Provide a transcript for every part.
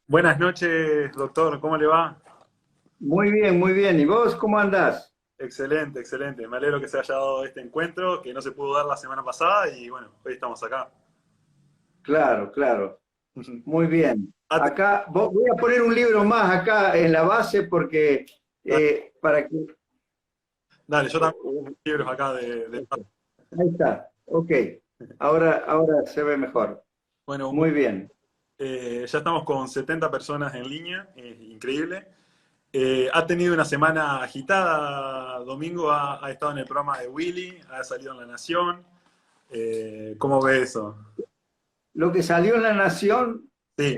Buenas noches, doctor. ¿Cómo le va? Muy bien, muy bien. ¿Y vos cómo andás? Excelente, excelente. Me alegro que se haya dado este encuentro, que no se pudo dar la semana pasada y bueno, hoy estamos acá. Claro, claro. Muy bien. Ah, Acá voy a poner un libro más acá en la base porque dale, para que... dale, yo también uh, tengo libros acá de... Ahí está. Ok. Ahora se ve mejor. Bueno, Muy bien. ya estamos con 70 personas en línea, increíble. Ha tenido una semana agitada, Domingo ha estado en el programa de Willy, ha salido en La Nación. ¿Cómo ve eso? Lo que salió en La Nación Sí.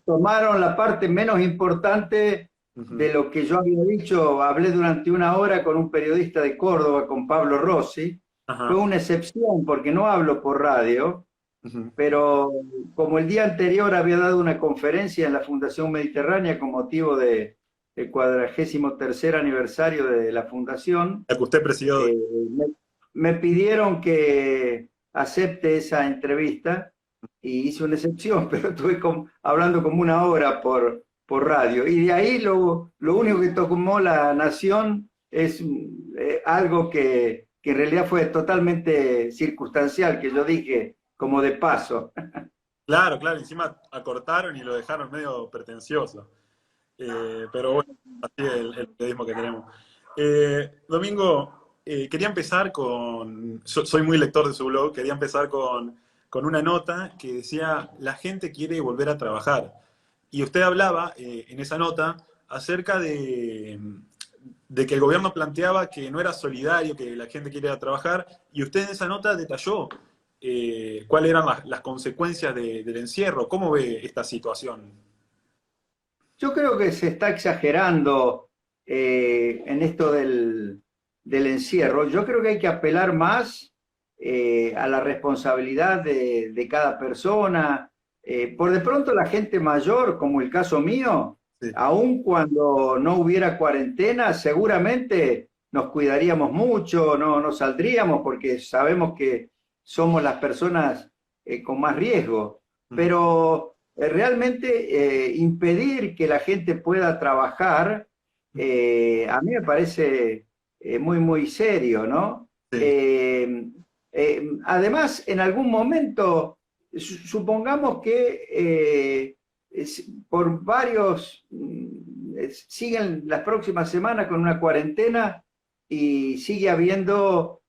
tomaron la parte menos importante Ujú. de lo que yo había dicho. Hablé durante una hora con un periodista de Córdoba, con Pablo Rossi. Fue Ajá. una excepción porque no hablo por radio, Ujú. pero como el día anterior había dado una conferencia en la Fundación Mediterránea con motivo del 43º aniversario de la fundación, La que usted presidió. eh, me, me pidieron que acepte esa entrevista y hice una excepción, pero estuve hablando como una hora por radio. Y de ahí lo único que tomó La Nación es algo que en realidad fue totalmente circunstancial, que yo dije como de paso. Claro, claro, encima acortaron y lo dejaron medio pretencioso. Pero bueno, así es el periodismo que tenemos. Domingo, quería empezar con, soy muy lector de su blog, quería empezar con una nota que decía, la gente quiere volver a trabajar. Y usted hablaba en esa nota acerca de que el gobierno planteaba que no era solidario, que la gente quiere ir a trabajar, y usted en esa nota detalló cuáles eran las consecuencias del encierro. ¿Cómo ve esta situación? Yo creo que se está exagerando en esto del encierro. Yo creo que hay que apelar más a la responsabilidad de cada persona. Por de pronto la gente mayor, como el caso mío, Sí. aun cuando no hubiera cuarentena, seguramente nos cuidaríamos mucho, no saldríamos porque sabemos que somos las personas con más riesgo. Ujú. Pero realmente impedir que la gente pueda trabajar, a mí me parece muy, muy serio, ¿no? Sí. Además, en algún momento, supongamos que por varios, siguen las próximas semanas con una cuarentena y sigue habiendo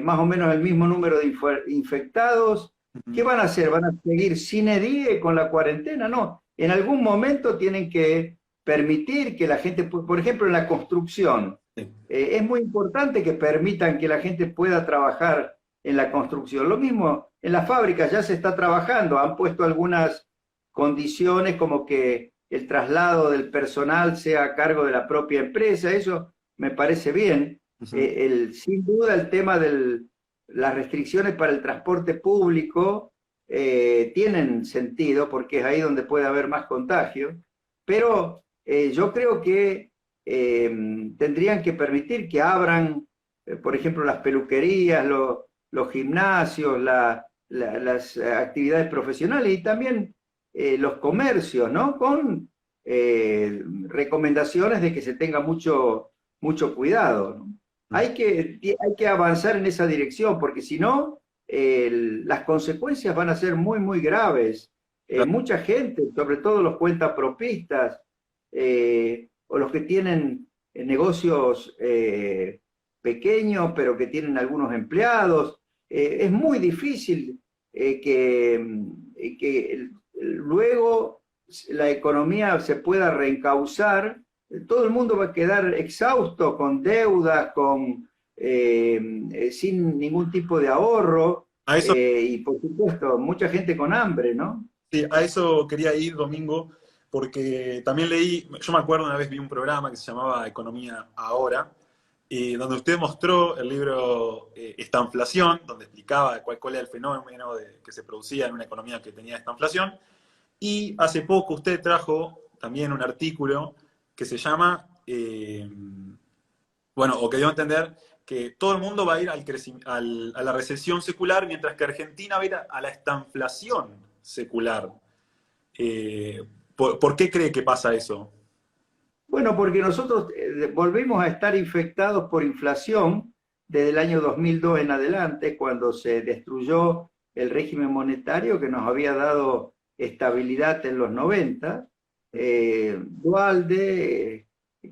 más o menos el mismo número de infectados. ¿Qué Ujú. van a hacer? ¿Van a seguir sin die con la cuarentena? No, en algún momento tienen que permitir que la gente, por ejemplo, en la construcción, Sí. es muy importante que permitan que la gente pueda trabajar en la construcción. Lo mismo en las fábricas ya se está trabajando, han puesto algunas condiciones como que el traslado del personal sea a cargo de la propia empresa, eso me parece bien. Ujú. Sin duda el tema de las restricciones para el transporte público tienen sentido porque es ahí donde puede haber más contagio, pero yo creo que tendrían que permitir que abran, por ejemplo, las peluquerías, los gimnasios, las actividades profesionales y también los comercios, ¿no? Con recomendaciones de que se tenga mucho cuidado, ¿no? Hay que avanzar en esa dirección, porque si no, las consecuencias van a ser muy, muy graves. Claro. Mucha gente, sobre todo los cuentapropistas o los que tienen negocios pequeños, pero que tienen algunos empleados, es muy difícil que luego la economía se pueda reencauzar. Todo el mundo va a quedar exhausto, con deudas, sin ningún tipo de ahorro A eso, y por supuesto mucha gente con hambre, ¿no? sí, a eso quería ir, Domingo, porque también leí, yo me acuerdo una vez vi un programa que se llamaba Economía Ahora, donde usted mostró el libro Estanflación, donde explicaba cuál era el fenómeno que se producía en una economía que tenía esta inflación. Y hace poco usted trajo también un artículo que se llama, bueno, o que dio a entender que todo el mundo va a ir a la recesión secular, mientras que Argentina va a ir a la estanflación secular. Eh, ¿Por qué cree que pasa eso? Bueno, porque nosotros volvimos a estar infectados por inflación desde el año 2002 en adelante, cuando se destruyó el régimen monetario que nos había dado estabilidad en los 90. Duhalde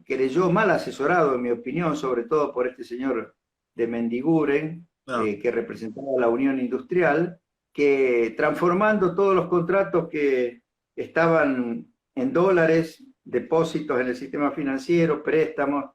creyó, mal asesorado en mi opinión, sobre todo por este señor de Mendiguren, No, que representaba la Unión Industrial, que transformando todos los contratos que estaban en dólares, depósitos en el sistema financiero, préstamos,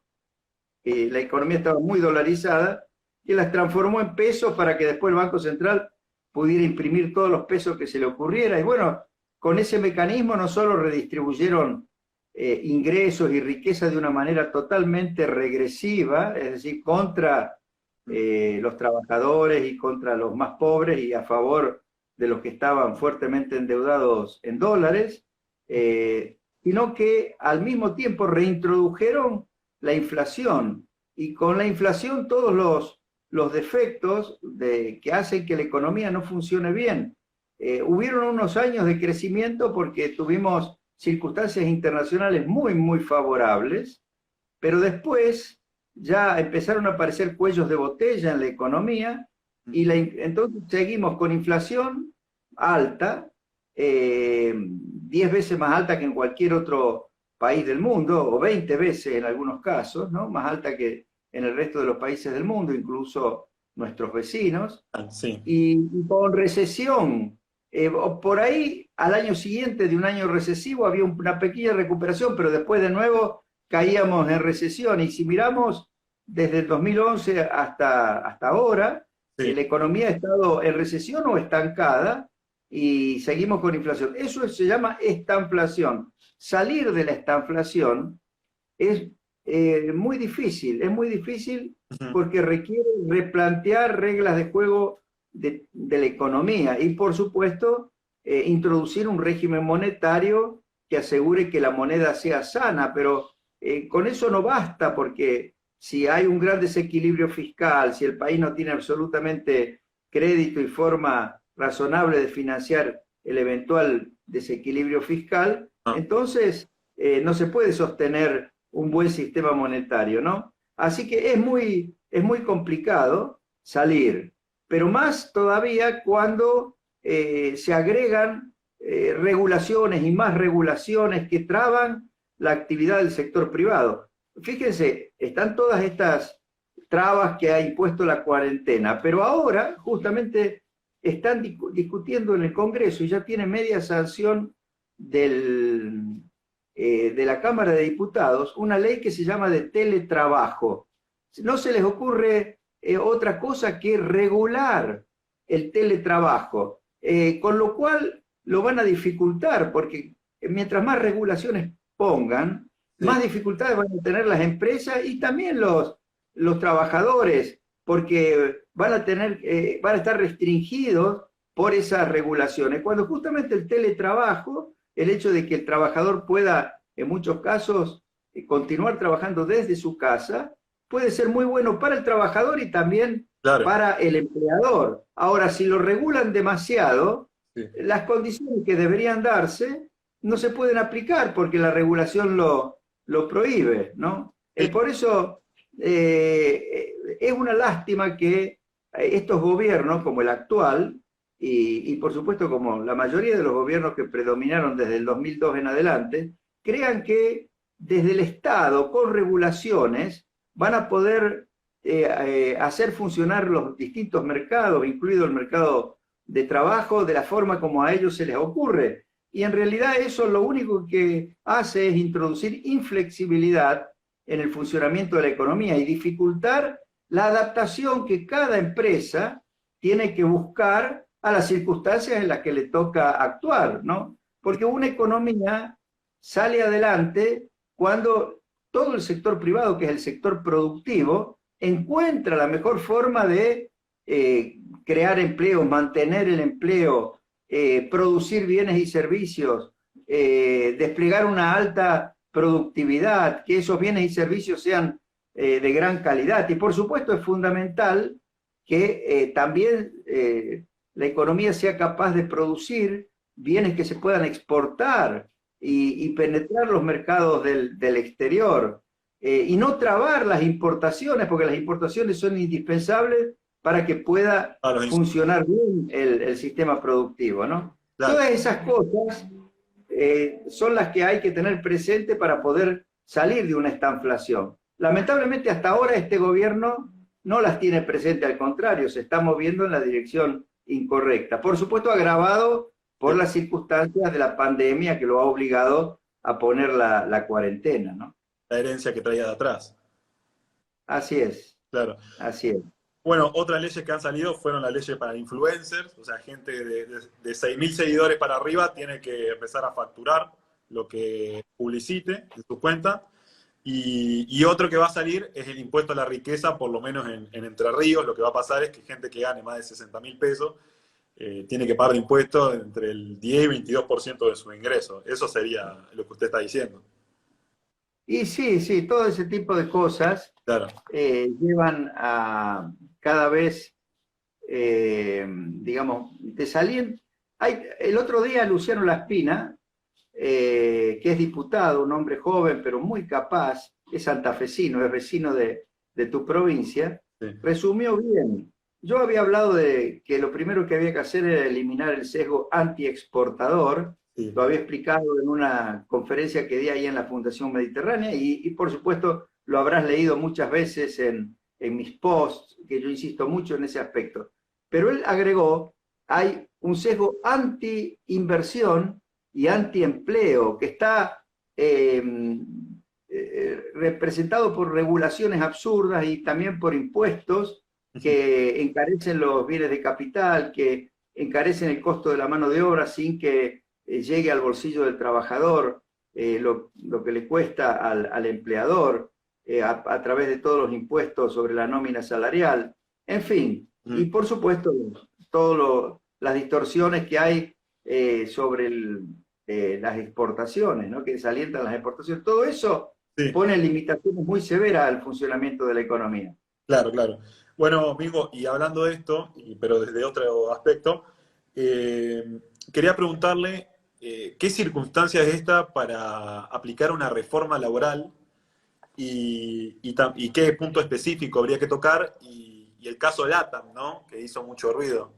la economía estaba muy dolarizada, y las transformó en pesos para que después el Banco Central pudiera imprimir todos los pesos que se le ocurriera. Y bueno, con ese mecanismo no solo redistribuyeron ingresos y riqueza de una manera totalmente regresiva, es decir, contra los trabajadores y contra los más pobres y a favor de los que estaban fuertemente endeudados en dólares, sino que al mismo tiempo reintrodujeron la inflación, y con la inflación todos los defectos que hacen que la economía no funcione bien. Hubieron unos años de crecimiento porque tuvimos circunstancias internacionales muy, muy favorables, pero después ya empezaron a aparecer cuellos de botella en la economía, y entonces seguimos con inflación alta, 10 veces más alta que en cualquier otro país del mundo, o 20 veces en algunos casos, ¿no? Más alta que en el resto de los países del mundo, incluso nuestros vecinos, sí. y con recesión. Por ahí, al año siguiente de un año recesivo, había una pequeña recuperación, pero después de nuevo caíamos en recesión. Y si miramos desde el 2011 hasta ahora, Sí. la economía ha estado en recesión o estancada, y seguimos con inflación. Eso se llama estanflación. Salir de la estanflación es es muy difícil Ujú. porque requiere replantear reglas de juego de la economía y, por supuesto, introducir un régimen monetario que asegure que la moneda sea sana, pero con eso no basta, porque si hay un gran desequilibrio fiscal, si el país no tiene absolutamente crédito y forma razonable de financiar el eventual desequilibrio fiscal, Ah, entonces no se puede sostener un buen sistema monetario, ¿no? Así que es muy complicado salir, pero más todavía cuando se agregan regulaciones y más regulaciones que traban la actividad del sector privado. Fíjense, están todas estas trabas que ha impuesto la cuarentena, pero ahora justamente están discutiendo en el Congreso y ya tiene media sanción de la Cámara de Diputados una ley que se llama de teletrabajo. No se les ocurre otra cosa que regular el teletrabajo, con lo cual lo van a dificultar, porque mientras más regulaciones pongan, sí, más dificultades van a tener las empresas y también los trabajadores, porque van a estar restringidos por esas regulaciones, cuando justamente el teletrabajo, el hecho de que el trabajador pueda, en muchos casos, continuar trabajando desde su casa, puede ser muy bueno para el trabajador y también claro. para el empleador. Ahora, si lo regulan demasiado, Sí. las condiciones que deberían darse no se pueden aplicar porque la regulación lo prohíbe, ¿no? Sí. Por eso es una lástima que estos gobiernos, como el actual, y por supuesto como la mayoría de los gobiernos que predominaron desde el 2002 en adelante, crean que desde el Estado, con regulaciones, van a poder hacer funcionar los distintos mercados, incluido el mercado de trabajo, de la forma como a ellos se les ocurre. Y en realidad eso lo único que hace es introducir inflexibilidad en el funcionamiento de la economía y dificultar la adaptación que cada empresa tiene que buscar a las circunstancias en las que le toca actuar, ¿no? Porque una economía sale adelante cuando todo el sector privado, que es el sector productivo, encuentra la mejor forma de crear empleo, mantener el empleo, producir bienes y servicios, desplegar una alta productividad, que esos bienes y servicios sean de gran calidad. Y por supuesto es fundamental que también la economía sea capaz de producir bienes que se puedan exportar. y penetrar los mercados del exterior y no trabar las importaciones, porque las importaciones son indispensables para que pueda Claro, funcionar bien el sistema productivo, ¿no? claro. Todas esas cosas son las que hay que tener presente para poder salir de una estanflación. Lamentablemente hasta ahora este gobierno no las tiene presente, al contrario, se está moviendo en la dirección incorrecta. Por supuesto, agravado por las circunstancias de la pandemia que lo ha obligado a poner la cuarentena, ¿no? La herencia que traía de atrás. Así es, Claro. así es. Bueno, otras leyes que han salido fueron las leyes para influencers, o sea, gente de 6.000 seguidores para arriba tiene que empezar a facturar lo que publicite en su cuenta. Y otro que va a salir es el impuesto a la riqueza, por lo menos en Entre Ríos. Lo que va a pasar es que gente que gane más de 60.000 pesos tiene que pagar impuestos entre el 10 y 22% de su ingreso. Eso sería lo que usted está diciendo. Y sí, sí, todo ese tipo de cosas Claro. llevan a cada vez, digamos, te salían. El otro día Luciano Laspina, que es diputado, un hombre joven pero muy capaz, es santafesino, es vecino de tu provincia, Sí. resumió bien. Yo había hablado de que lo primero que había que hacer era eliminar el sesgo anti-exportador. Sí. Lo había explicado en una conferencia que di ahí en la Fundación Mediterránea y por supuesto lo habrás leído muchas veces en mis posts, que yo insisto mucho en ese aspecto. Pero él agregó, hay un sesgo anti-inversión y anti-empleo que está representado por regulaciones absurdas y también por impuestos que encarecen los bienes de capital, que encarecen el costo de la mano de obra sin que llegue al bolsillo del trabajador lo que le cuesta al empleador a través de todos los impuestos sobre la nómina salarial, en fin, y por supuesto todas las distorsiones que hay sobre las exportaciones, ¿no? Que desalientan las exportaciones, todo eso Sí. pone limitaciones muy severas al funcionamiento de la economía. Claro, claro. Bueno, Mingo, y hablando de esto, pero desde otro aspecto, quería preguntarle qué circunstancia es esta para aplicar una reforma laboral y qué punto específico habría que tocar y el caso LATAM, ¿no? Que hizo mucho ruido.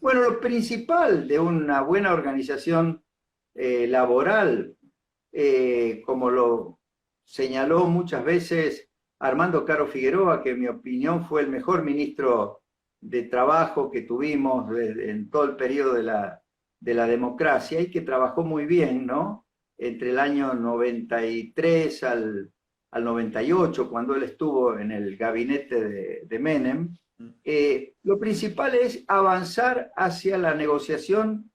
Bueno, lo principal de una buena organización laboral, como lo señaló muchas veces Armando Caro Figueroa, que en mi opinión fue el mejor ministro de Trabajo que tuvimos en todo el periodo de la democracia y que trabajó muy bien, ¿no? Entre el año 93 al 98, cuando él estuvo en el gabinete de Menem. Lo principal es avanzar hacia la negociación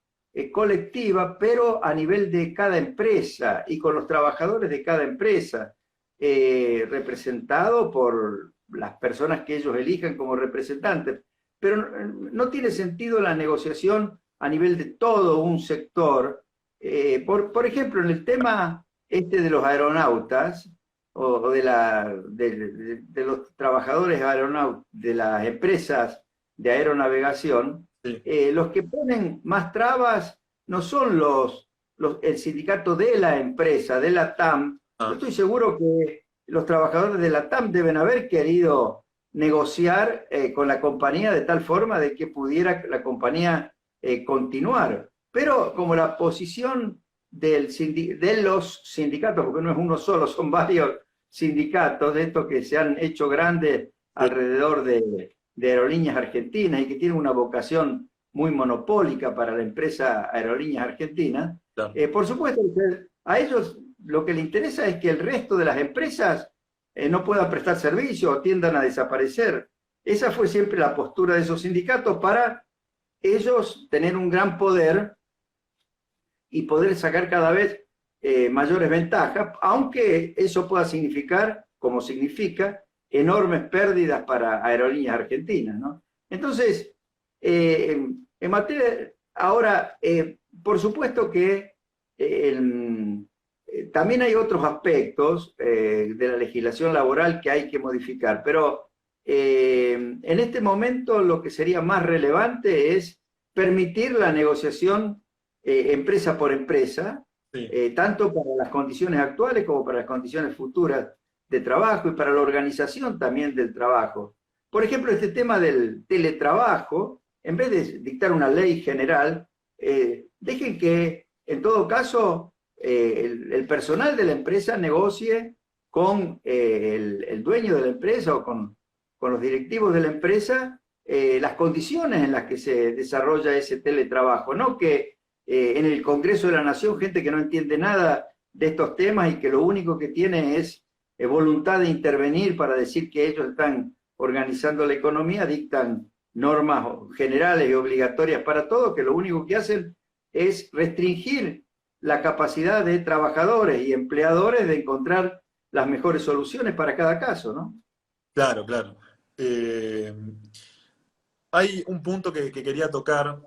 colectiva, pero a nivel de cada empresa y con los trabajadores de cada empresa, representado por las personas que ellos elijan como representantes. Pero no tiene sentido la negociación a nivel de todo un sector. Por ejemplo, en el tema de los aeronautas, o de los trabajadores aeronautas, de las empresas de aeronavegación, Sí. Los que ponen más trabas no son el sindicato de la empresa, de la TAM. Yo estoy seguro que los trabajadores de la TAM deben haber querido negociar con la compañía de tal forma de que pudiera la compañía continuar. Pero como la posición de los sindicatos, porque no es uno solo, son varios sindicatos de estos que se han hecho grandes alrededor de Aerolíneas Argentinas y que tienen una vocación muy monopólica para la empresa Aerolíneas Argentinas. Claro. Por supuesto, a ellos lo que les interesa es que el resto de las empresas no puedan prestar servicio o tiendan a desaparecer. Esa fue siempre la postura de esos sindicatos para ellos tener un gran poder y poder sacar cada vez mayores ventajas, aunque eso pueda significar, como significa, enormes pérdidas para Aerolíneas Argentinas, ¿no? Entonces, en materia, ahora, por supuesto que también hay otros aspectos de la legislación laboral que hay que modificar, pero en este momento lo que sería más relevante es permitir la negociación empresa por empresa, Sí, tanto para las condiciones actuales como para las condiciones futuras de trabajo y para la organización también del trabajo. Por ejemplo, este tema del teletrabajo, en vez de dictar una ley general, dejen que, en todo caso, el personal de la empresa negocie con el dueño de la empresa o con los directivos de la empresa las condiciones en las que se desarrolla ese teletrabajo, no que en el Congreso de la Nación gente que no entiende nada de estos temas y que lo único que tiene es voluntad de intervenir para decir que ellos están organizando la economía, dictan normas generales y obligatorias para todos, que lo único que hacen es restringir la capacidad de trabajadores y empleadores de encontrar las mejores soluciones para cada caso, ¿no? claro, claro. Hay un punto que quería tocar,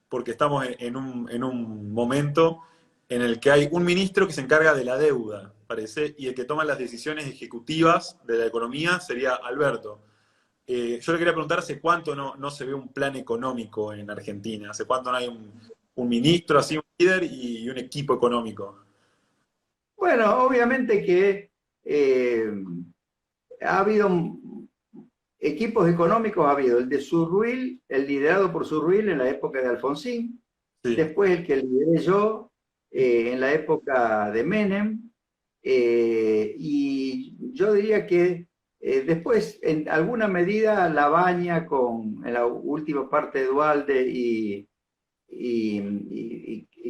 porque estamos en un momento en el que hay un ministro que se encarga de la deuda, parece, y el que toma las decisiones ejecutivas de la economía sería Alberto. Yo le quería preguntar hace cuánto no se ve un plan económico en Argentina, hace cuánto no hay un ministro, así un líder y un equipo económico. Bueno, obviamente que ha habido equipos económicos, ha habido el de Surruil, el liderado por Surruil en la época de Alfonsín, Sí, después el que lideré yo en la época de Menem, y yo diría que después, en alguna medida, Labaña en la última parte de Dualde y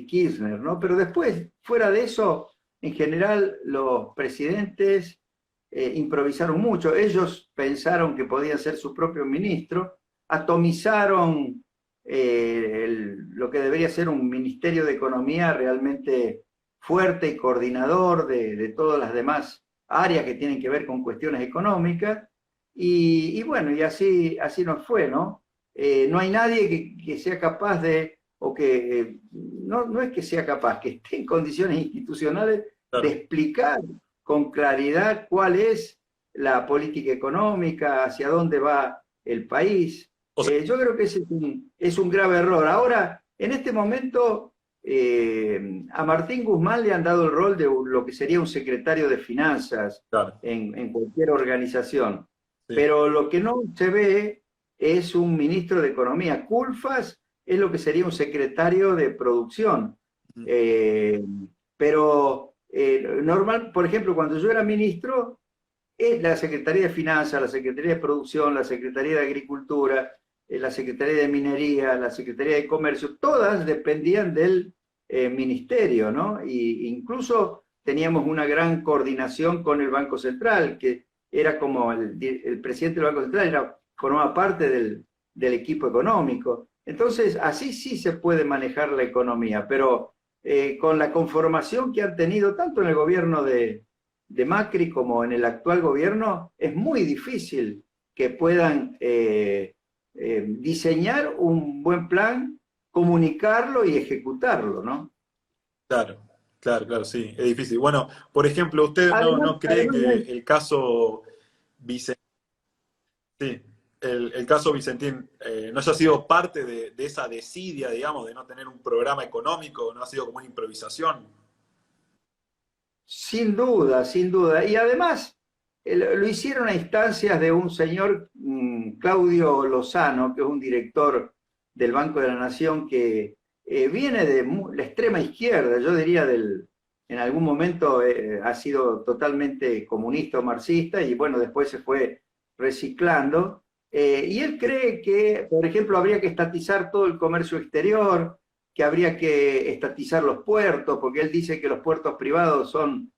Kirchner, ¿no? Pero después, fuera de eso, en general, los presidentes improvisaron mucho. Ellos pensaron que podían ser su propio ministro, atomizaron lo que debería ser un ministerio de economía realmente fuerte y coordinador de todas las demás áreas que tienen que ver con cuestiones económicas. Y bueno, y así nos fue, ¿no? No hay nadie que sea capaz de, o que no es que sea capaz, que esté en condiciones institucionales de claro. explicar con claridad cuál es la política económica, hacia dónde va el país. O sea, Yo creo que ese es un grave error. Ahora, en este momento, a Martín Guzmán le han dado el rol de lo que sería un secretario de finanzas claro, en cualquier organización, sí. pero lo que no se ve es un ministro de Economía. Culfas es lo que sería un secretario de producción. Eh, pero normal, por ejemplo, cuando yo era ministro, la Secretaría de Finanzas, la Secretaría de Producción, la Secretaría de Agricultura, la Secretaría de Minería, la Secretaría de Comercio, todas dependían del ministerio, ¿no? Y incluso teníamos una gran coordinación con el Banco Central, que era como el presidente del Banco Central formaba parte del equipo económico. Entonces, así sí se puede manejar la economía, pero con la conformación que han tenido tanto en el gobierno de Macri como en el actual gobierno, es muy difícil que puedan diseñar un buen plan, comunicarlo y ejecutarlo, ¿no? Claro, claro, claro, sí, es difícil. Bueno, por ejemplo, ¿usted Además, no cree además que el caso Vicentín, sí, el caso Vicentín no haya sido parte de esa desidia, digamos, de no tener un programa económico, no ha sido como una improvisación? sin duda, sin duda. Y además lo hicieron a instancias de un señor, Claudio Lozano, que es un director del Banco de la Nación que viene de la extrema izquierda, yo diría en algún momento ha sido totalmente comunista o marxista y bueno, después se fue reciclando. Y él cree que, por ejemplo, habría que estatizar todo el comercio exterior, que habría que estatizar los puertos, porque él dice que los puertos privados son,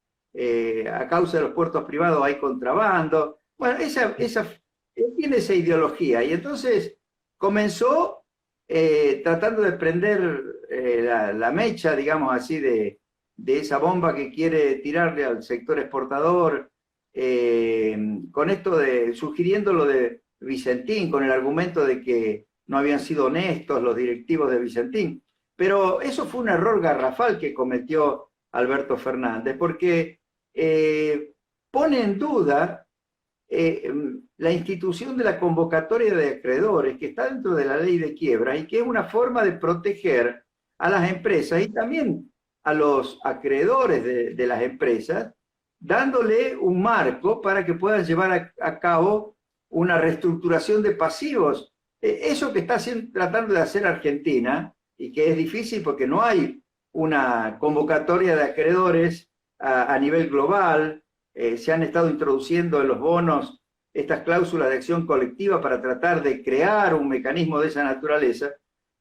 a causa de los puertos privados hay contrabando. Bueno, él tiene esa ideología y entonces comenzó tratando de prender la mecha, digamos así, de esa bomba que quiere tirarle al sector exportador, con esto sugiriendo lo de Vicentín, con el argumento de que no habían sido honestos los directivos de Vicentín. Pero eso fue un error garrafal que cometió Alberto Fernández, porque pone en duda la institución de la convocatoria de acreedores, que está dentro de la ley de quiebra y que es una forma de proteger a las empresas y también a los acreedores de las empresas, dándole un marco para que puedan llevar a cabo una reestructuración de pasivos. Eso que está tratando de hacer Argentina, y que es difícil porque no hay una convocatoria de acreedores a nivel global, se han estado introduciendo en los bonos estas cláusulas de acción colectiva para tratar de crear un mecanismo de esa naturaleza,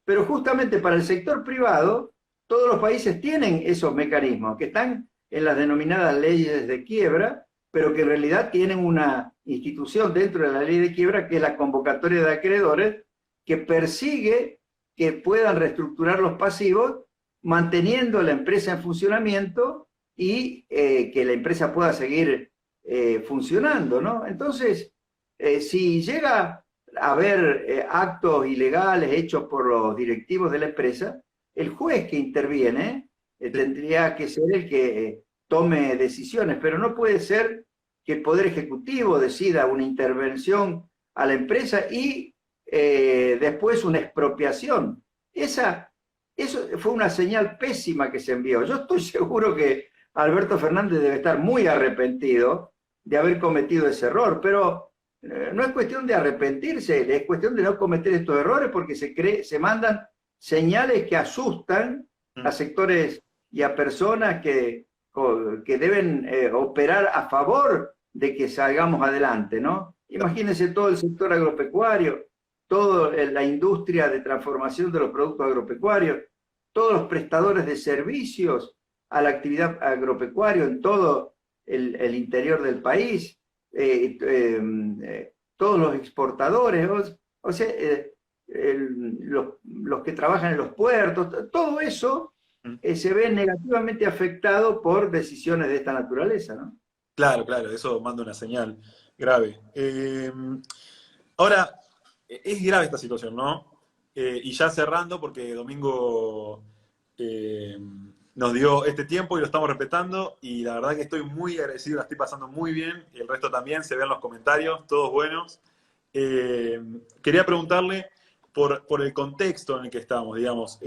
pero justamente para el sector privado, todos los países tienen esos mecanismos que están en las denominadas leyes de quiebra, pero que en realidad tienen una institución dentro de la ley de quiebra que es la convocatoria de acreedores, que persigue que puedan reestructurar los pasivos manteniendo la empresa en funcionamiento y que la empresa pueda seguir funcionando, ¿no? Entonces, si llega a haber actos ilegales hechos por los directivos de la empresa, el juez que interviene tendría que ser el que tome decisiones, pero no puede ser que el Poder Ejecutivo decida una intervención a la empresa y después una expropiación. Eso fue una señal pésima que se envió. Yo estoy seguro que Alberto Fernández debe estar muy arrepentido de haber cometido ese error, pero no es cuestión de arrepentirse, es cuestión de no cometer estos errores porque se mandan señales que asustan a sectores y a personas que deben operar a favor de que salgamos adelante, ¿no? Imagínense todo el sector agropecuario, toda la industria de transformación de los productos agropecuarios, todos los prestadores de servicios a la actividad agropecuaria en todo el interior del país, todos los exportadores, o sea, los que trabajan en los puertos, todo eso se ve negativamente afectado por decisiones de esta naturaleza, ¿no? Claro, claro, eso manda una señal grave. Ahora, es grave esta situación, ¿no? Y ya cerrando, porque Domingo nos dio este tiempo y lo estamos respetando, y la verdad que estoy muy agradecido, la estoy pasando muy bien, y el resto también, se ven los comentarios, todos buenos. Quería preguntarle por el contexto en el que estamos, digamos.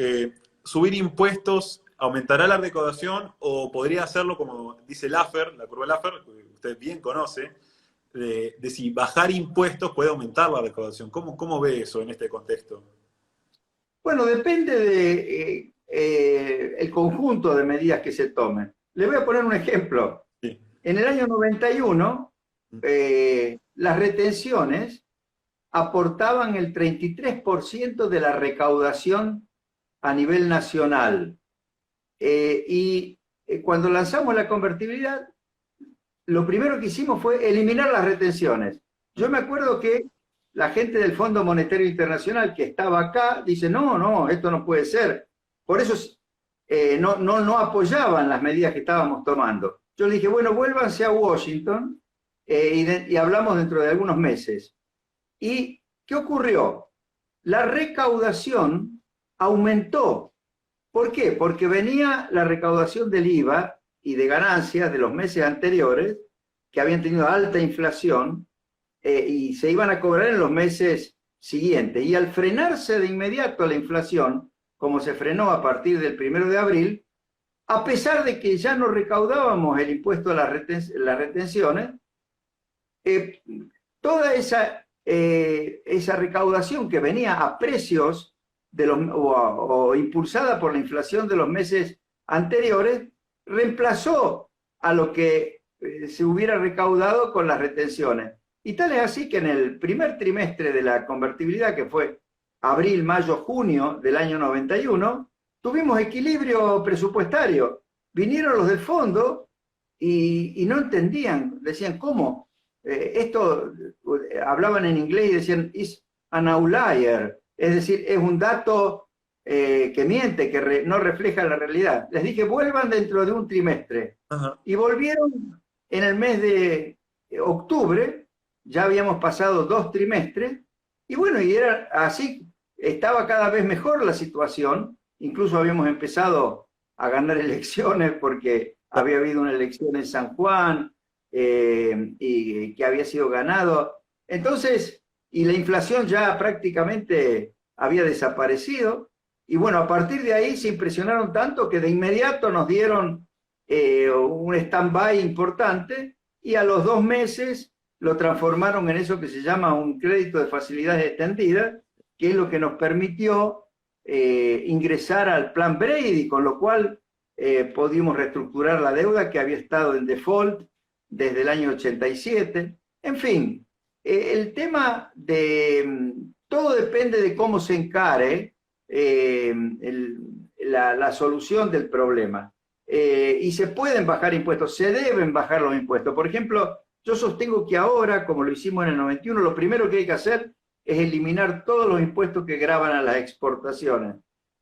¿Subir impuestos aumentará la recaudación o podría hacerlo como dice Laffer, la curva de Laffer, que usted bien conoce, de si bajar impuestos puede aumentar la recaudación? ¿Cómo ve eso en este contexto? Bueno, depende de el conjunto de medidas que se tomen. Le voy a poner un ejemplo. Sí. En el año 91, las retenciones aportaban el 33% de la recaudación a nivel nacional. Cuando lanzamos la convertibilidad, lo primero que hicimos fue eliminar las retenciones. Yo me acuerdo que la gente del Fondo Monetario Internacional que estaba acá dice, no, esto no puede ser. Por eso no apoyaban las medidas que estábamos tomando. Yo le dije, bueno, vuélvanse a Washington y hablamos dentro de algunos meses. ¿Y qué ocurrió? La recaudación aumentó. ¿Por qué? Porque venía la recaudación del IVA y de ganancias de los meses anteriores, que habían tenido alta inflación, y se iban a cobrar en los meses siguientes. Y al frenarse de inmediato la inflación, como se frenó a partir del 1 de abril, a pesar de que ya no recaudábamos el impuesto a las retenciones, toda esa recaudación que venía a precios o impulsada por la inflación de los meses anteriores, reemplazó a lo que se hubiera recaudado con las retenciones. Y tal es así que en el primer trimestre de la convertibilidad, que fue abril, mayo, junio del año 91, tuvimos equilibrio presupuestario. Vinieron los del fondo y no entendían, decían, ¿cómo? Esto, hablaban en inglés y decían, is an outlier, es decir, es un dato que miente, que no refleja la realidad. Les dije, vuelvan dentro de un trimestre. Ajá. Y volvieron en el mes de octubre, ya habíamos pasado 2 trimestres, y bueno, y era así, estaba cada vez mejor la situación, incluso habíamos empezado a ganar elecciones porque había habido una elección en San Juan y que había sido ganado. Entonces, y la inflación ya prácticamente había desaparecido, Y bueno, a partir de ahí se impresionaron tanto que de inmediato nos dieron un stand-by importante y a los 2 meses lo transformaron en eso que se llama un crédito de facilidades extendidas, que es lo que nos permitió ingresar al plan Brady, con lo cual pudimos reestructurar la deuda que había estado en default desde el año 87. En fin, el tema de todo depende de cómo se encare la solución del problema. Y se pueden bajar impuestos, se deben bajar los impuestos. Por ejemplo, yo sostengo que ahora, como lo hicimos en el 91, lo primero que hay que hacer es eliminar todos los impuestos que gravan a las exportaciones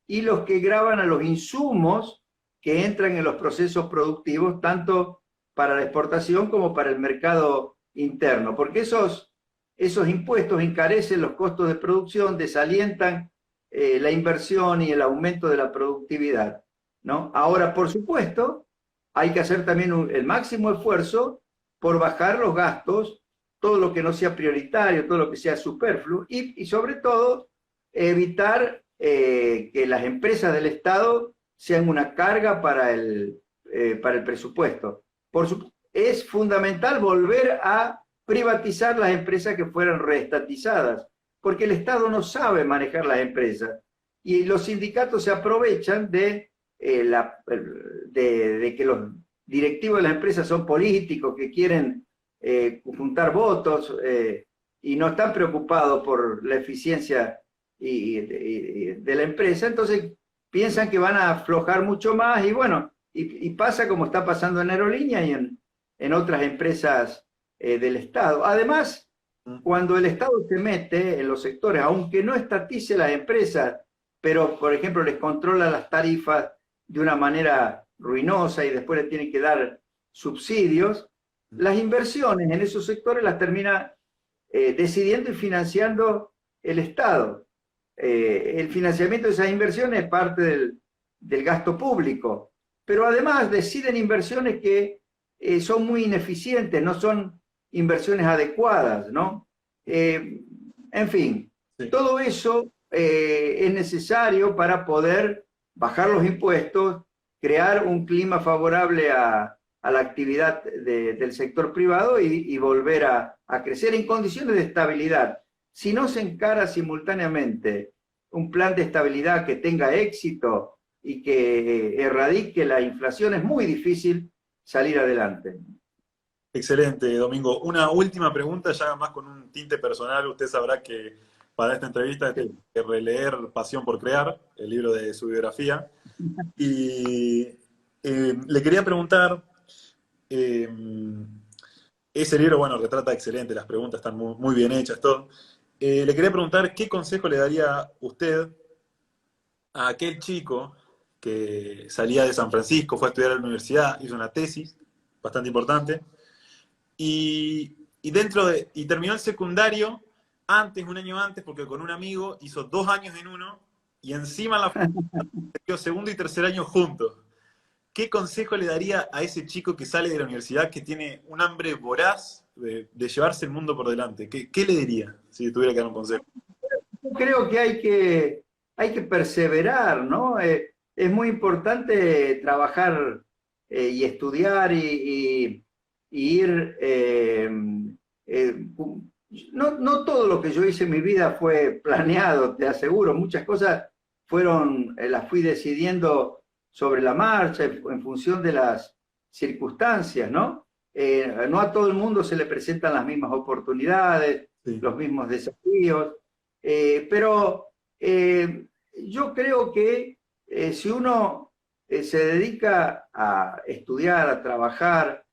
y los que gravan a los insumos que entran en los procesos productivos, tanto para la exportación como para el mercado interno, porque esos impuestos encarecen los costos de producción, desalientan la inversión y el aumento de la productividad, ¿no? Ahora, por supuesto, hay que hacer también el máximo esfuerzo por bajar los gastos, todo lo que no sea prioritario, todo lo que sea superfluo, y sobre todo evitar que las empresas del Estado sean una carga para el presupuesto. Es fundamental volver a privatizar las empresas que fueran reestatizadas, porque el Estado no sabe manejar las empresas y los sindicatos se aprovechan de que los directivos de las empresas son políticos que quieren juntar votos y no están preocupados por la eficiencia de la empresa, entonces piensan que van a aflojar mucho más y bueno, y pasa como está pasando en Aerolínea y en otras empresas del Estado. Además, cuando el Estado se mete en los sectores, aunque no estatice las empresas, pero por ejemplo les controla las tarifas de una manera ruinosa y después le tienen que dar subsidios, las inversiones en esos sectores las termina decidiendo y financiando el Estado. El financiamiento de esas inversiones es parte del gasto público, pero además deciden inversiones que son muy ineficientes, no son inversiones adecuadas, ¿no? En fin, sí. Todo eso es necesario para poder bajar los impuestos, crear un clima favorable a la actividad del sector privado y volver a crecer en condiciones de estabilidad. Si no se encara simultáneamente un plan de estabilidad que tenga éxito y que erradique la inflación, es muy difícil salir adelante. Excelente, Domingo. Una última pregunta, ya más con un tinte personal. Usted sabrá que para esta entrevista tengo que releer Pasión por Crear, el libro de su biografía. Y le quería preguntar, ese libro, bueno, retrata excelente, las preguntas están muy, muy bien hechas, todo. Le quería preguntar, ¿qué consejo le daría usted a aquel chico que salía de San Francisco, fue a estudiar a la universidad, hizo una tesis bastante importante, y terminó el secundario un año antes, porque con un amigo hizo 2 años en uno, y encima en la facultad segundo y tercer año juntos? ¿Qué consejo le daría a ese chico que sale de la universidad, que tiene un hambre voraz de llevarse el mundo por delante? ¿Qué le diría si tuviera que dar un consejo? Yo creo que hay que perseverar, ¿no? Es muy importante trabajar y estudiar y ir... no todo lo que yo hice en mi vida fue planeado, te aseguro. Muchas cosas las fui decidiendo sobre la marcha, en función de las circunstancias, ¿no? No a todo el mundo se le presentan las mismas oportunidades, sí, los mismos desafíos, pero yo creo que si uno se dedica a estudiar, a trabajar,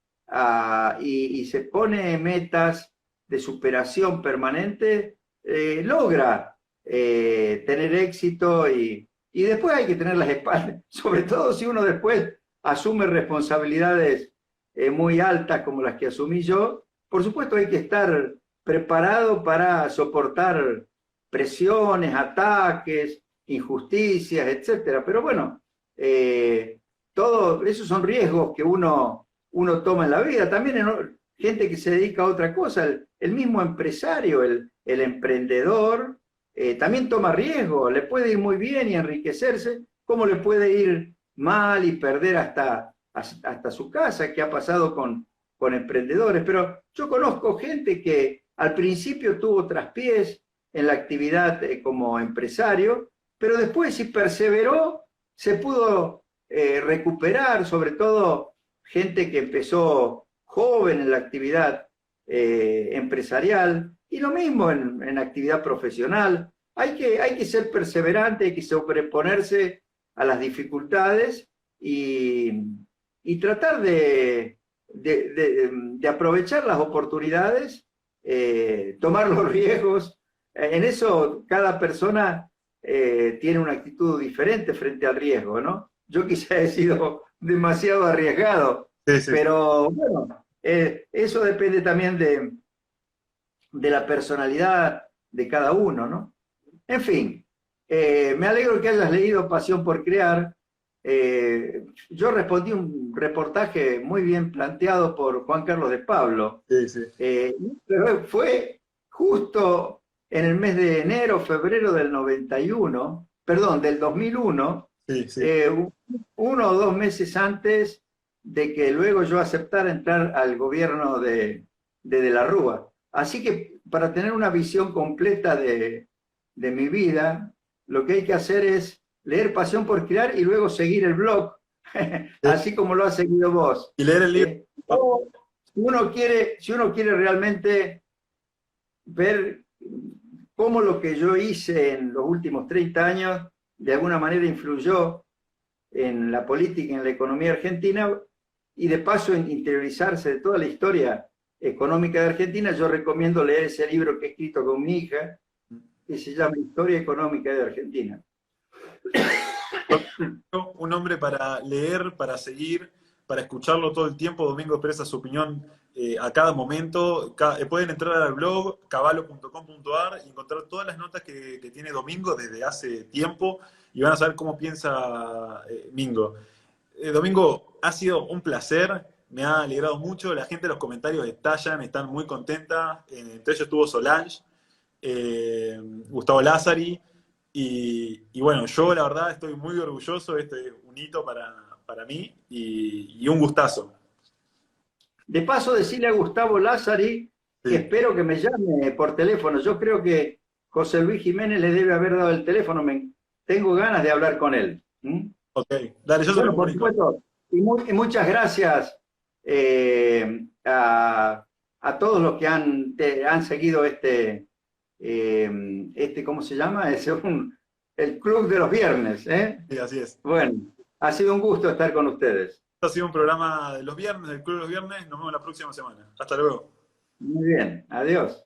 y se pone metas de superación permanente, logra tener éxito y después hay que tener las espaldas, sobre todo si uno después asume responsabilidades muy altas como las que asumí yo. Por supuesto hay que estar preparado para soportar presiones, ataques, injusticias, etcétera. Pero bueno, todo esos son riesgos que uno toma en la vida. También gente que se dedica a otra cosa, el mismo empresario, el emprendedor, también toma riesgo, le puede ir muy bien y enriquecerse, como le puede ir mal y perder hasta su casa, que ha pasado con emprendedores. Pero yo conozco gente que al principio tuvo traspiés en la actividad como empresario, pero después si perseveró, se pudo recuperar, sobre todo gente que empezó joven en la actividad empresarial, y lo mismo en actividad profesional. Hay que ser perseverante, hay que sobreponerse a las dificultades y tratar de aprovechar las oportunidades, tomar los riesgos. En eso cada persona tiene una actitud diferente frente al riesgo, ¿no? Yo quizá he sido demasiado arriesgado, Sí, sí. pero bueno, eso depende también de la personalidad de cada uno, ¿no? En fin, me alegro que hayas leído Pasión por Crear. Yo respondí un reportaje muy bien planteado por Juan Carlos de Pablo, Sí, sí. pero fue justo en el mes de enero, febrero del 91, perdón, del 2001, Sí, sí. 1 o 2 meses antes de que luego yo aceptara entrar al gobierno de la Rúa. Así que para tener una visión completa de mi vida, lo que hay que hacer es leer Pasión por Crear y luego seguir el blog, así como lo has seguido vos. Y leer el libro. O si uno quiere realmente ver cómo lo que yo hice en los últimos 30 años de alguna manera influyó en la política y en la economía argentina, y de paso en interiorizarse de toda la historia económica de Argentina, yo recomiendo leer ese libro que he escrito con mi hija, que se llama Historia Económica de Argentina. Un hombre para leer, para seguir, para escucharlo todo el tiempo. Domingo expresa su opinión a cada momento. Pueden entrar al blog caballo.com.ar y encontrar todas las notas que tiene Domingo desde hace tiempo y van a saber cómo piensa Mingo. Domingo, ha sido un placer, me ha alegrado mucho. La gente en los comentarios estallan, están muy contenta. Entre ellos estuvo Solange, Gustavo Lázari. Y bueno, yo la verdad estoy muy orgulloso, este es un hito para mí y un gustazo. De paso, decirle a Gustavo Lázari que Sí. espero que me llame por teléfono. Yo creo que José Luis Jiménez le debe haber dado el teléfono. Tengo ganas de hablar con él. ¿Mm? Ok, dale, yo se lo Bueno, por comunico. supuesto. Y muchas gracias a todos los que han seguido ¿cómo se llama? El Club de los Viernes. Sí, así es. Bueno, ha sido un gusto estar con ustedes. Esto ha sido un programa de los viernes, del Club de los Viernes. Nos vemos la próxima semana. Hasta luego. Muy bien, adiós.